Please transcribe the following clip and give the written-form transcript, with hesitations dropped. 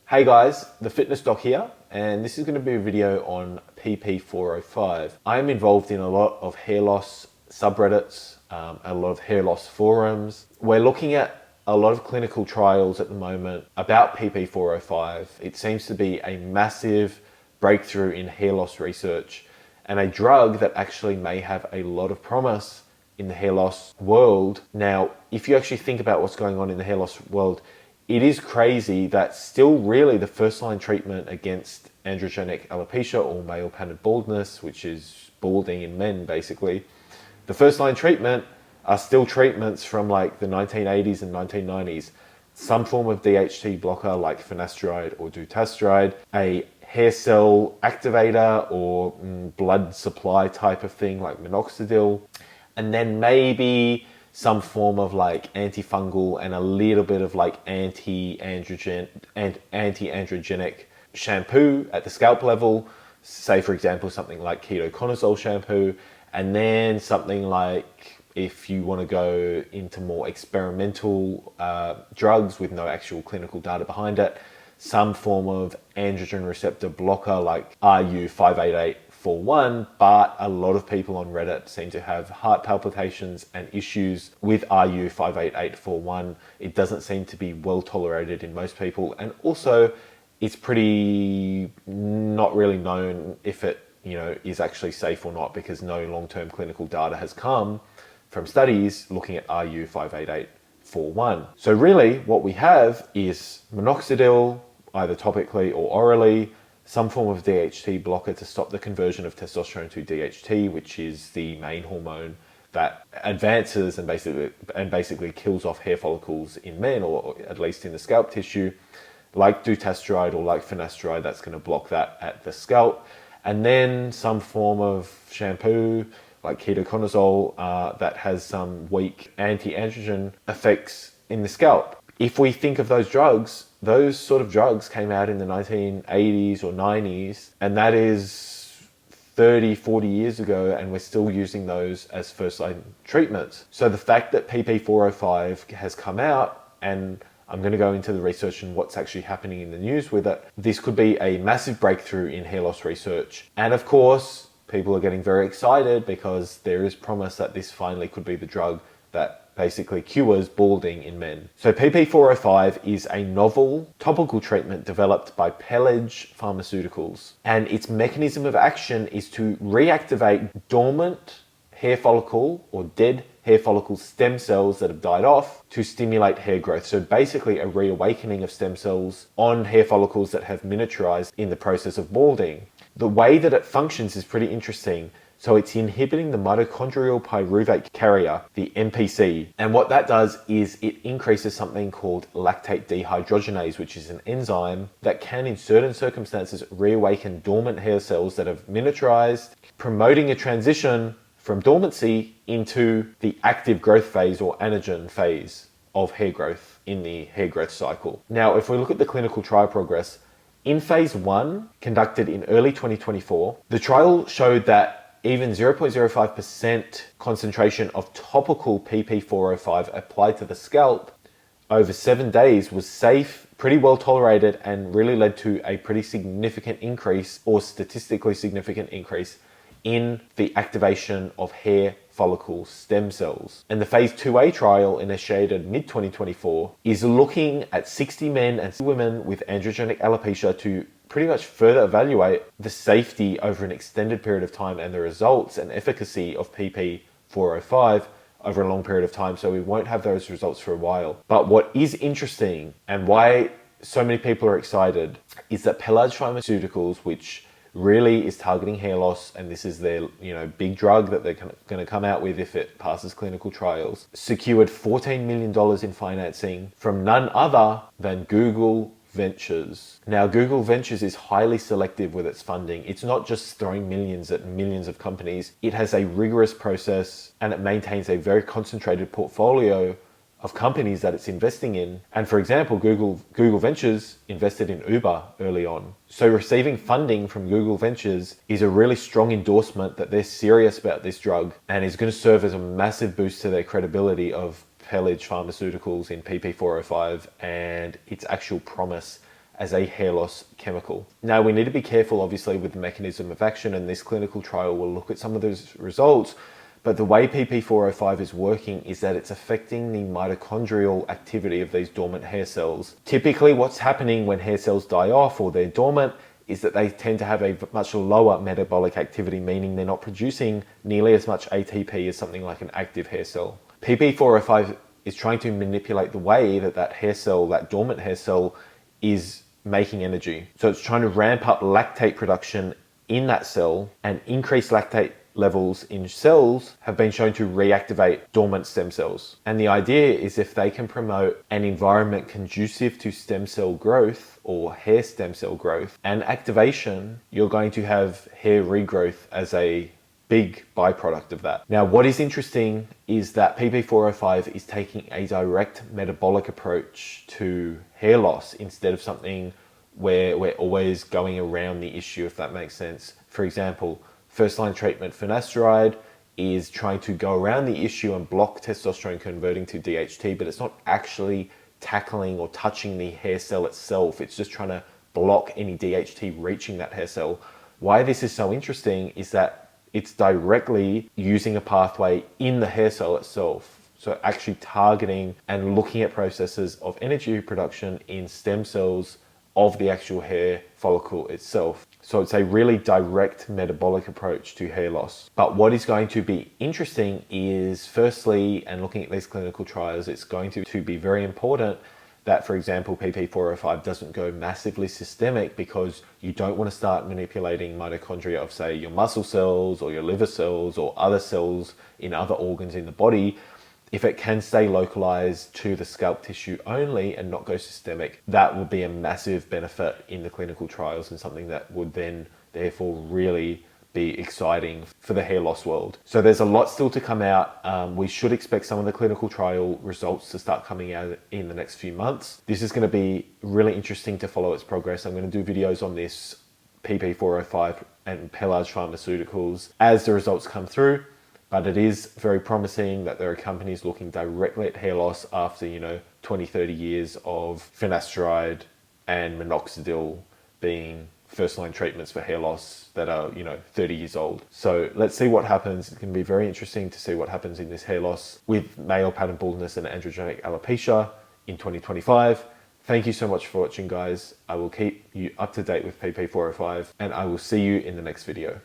Hey guys, the Fitness Doc here, and this is going to be a video on PP405. I am involved in a lot of hair loss subreddits, a lot of hair loss forums. We're looking at a lot of clinical trials at the moment about PP405. It seems to be a massive breakthrough in hair loss research and a drug that actually may have a lot of promise in the hair loss world. Now, if you actually think about what's going on in the hair loss world, it is crazy that still really the first line treatment against androgenic alopecia or male pattern baldness, which is balding in men basically, the first line treatment are still treatments from like the 1980s and 1990s. Some form of DHT blocker like finasteride or dutasteride, a hair cell activator or blood supply type of thing like minoxidil, and then maybe some form of like antifungal and a little bit of like anti-androgenic shampoo at the scalp level. Say for example, something like ketoconazole shampoo, and then something like, if you want to go into more experimental drugs with no actual clinical data behind it, some form of androgen receptor blocker like RU58841, but a lot of people on Reddit seem to have heart palpitations and issues with RU58841. It doesn't seem to be well tolerated in most people, and also it's pretty not really known if it is actually safe or not, because no long-term clinical data has come from studies looking at RU58841. So really what we have is minoxidil, either topically or orally, some form of DHT blocker to stop the conversion of testosterone to DHT, which is the main hormone that advances and basically kills off hair follicles in men, or at least in the scalp tissue, like dutasteride or like finasteride, that's going to block that at the scalp. And then some form of shampoo like ketoconazole that has some weak anti-androgen effects in the scalp. If we think of those drugs, those sort of drugs came out in the 1980s or 90s, and that is 30, 40 years ago, and we're still using those as first-line treatments. So the fact that PP405 has come out, and I'm going to go into the research and what's actually happening in the news with it, this could be a massive breakthrough in hair loss research. And of course, people are getting very excited because there is promise that this finally could be the drug that basically cures balding in men. So PP405 is a novel topical treatment developed by Pelage Pharmaceuticals, and its mechanism of action is to reactivate dormant hair follicle or dead hair follicle stem cells that have died off to stimulate hair growth. So basically a reawakening of stem cells on hair follicles that have miniaturized in the process of balding. The way that it functions is pretty interesting. So it's inhibiting the mitochondrial pyruvate carrier, the MPC. And what that does is it increases something called lactate dehydrogenase, which is an enzyme that can, in certain circumstances, reawaken dormant hair cells that have miniaturized, promoting a transition from dormancy into the active growth phase or anagen phase of hair growth in the hair growth cycle. Now, if we look at the clinical trial progress, in phase 1, conducted in early 2024, the trial showed that even 0.05% concentration of topical PP405 applied to the scalp over 7 days was safe, pretty well tolerated, and really led to a pretty significant increase, or statistically significant increase, in the activation of hair follicle stem cells. And the phase 2A trial, initiated mid-2024, is looking at 60 men and women with androgenic alopecia to pretty much further evaluate the safety over an extended period of time and the results and efficacy of PP405 over a long period of time. So we won't have those results for a while. But what is interesting, and why so many people are excited, is that Pelage Pharmaceuticals, which really is targeting hair loss, and this is their big drug that they're going to come out with if it passes clinical trials, secured $14 million in financing from none other than Google Ventures. Now, Google Ventures is highly selective with its funding. It's not just throwing millions at millions of companies. It has a rigorous process, and it maintains a very concentrated portfolio of companies that it's investing in. And for example, Google Ventures invested in Uber early on. So receiving funding from Google Ventures is a really strong endorsement that they're serious about this drug, and is going to serve as a massive boost to their credibility of Pelage Pharmaceuticals in PP405 and its actual promise as a hair loss chemical. Now, we need to be careful, obviously, with the mechanism of action, and this clinical trial will look at some of those results. But the way PP405 is working is that it's affecting the mitochondrial activity of these dormant hair cells. Typically, what's happening when hair cells die off or they're dormant is that they tend to have a much lower metabolic activity, meaning they're not producing nearly as much ATP as something like an active hair cell. PP405 is trying to manipulate the way that that hair cell, that dormant hair cell, is making energy. So it's trying to ramp up lactate production in that cell, and increased lactate levels in cells have been shown to reactivate dormant stem cells. And the idea is if they can promote an environment conducive to stem cell growth or hair stem cell growth and activation, you're going to have hair regrowth as a big byproduct of that. Now, what is interesting is that PP405 is taking a direct metabolic approach to hair loss instead of something where we're always going around the issue, if that makes sense. For example, first-line treatment finasteride is trying to go around the issue and block testosterone converting to DHT, but it's not actually tackling or touching the hair cell itself. It's just trying to block any DHT reaching that hair cell. Why this is so interesting is that it's directly using a pathway in the hair cell itself. So actually targeting and looking at processes of energy production in stem cells of the actual hair follicle itself. So it's a really direct metabolic approach to hair loss. But what is going to be interesting is, firstly, and looking at these clinical trials, it's going to be very important that, for example, PP405 doesn't go massively systemic, because you don't want to start manipulating mitochondria of, say, your muscle cells or your liver cells or other cells in other organs in the body. If it can stay localized to the scalp tissue only and not go systemic, that would be a massive benefit in the clinical trials, and something that would then therefore really be exciting for the hair loss world. So there's a lot still to come out. We should expect some of the clinical trial results to start coming out in the next few months. This is going to be really interesting to follow its progress. I'm going to do videos on this PP405 and Pelage Pharmaceuticals as the results come through. But it is very promising that there are companies looking directly at hair loss after, 20, 30 years of finasteride and minoxidil being first-line treatments for hair loss that are, 30 years old. So let's see what happens. It's going to be very interesting to see what happens in this hair loss with male pattern baldness and androgenic alopecia in 2025. Thank you so much for watching, guys. I will keep you up to date with PP405, and I will see you in the next video.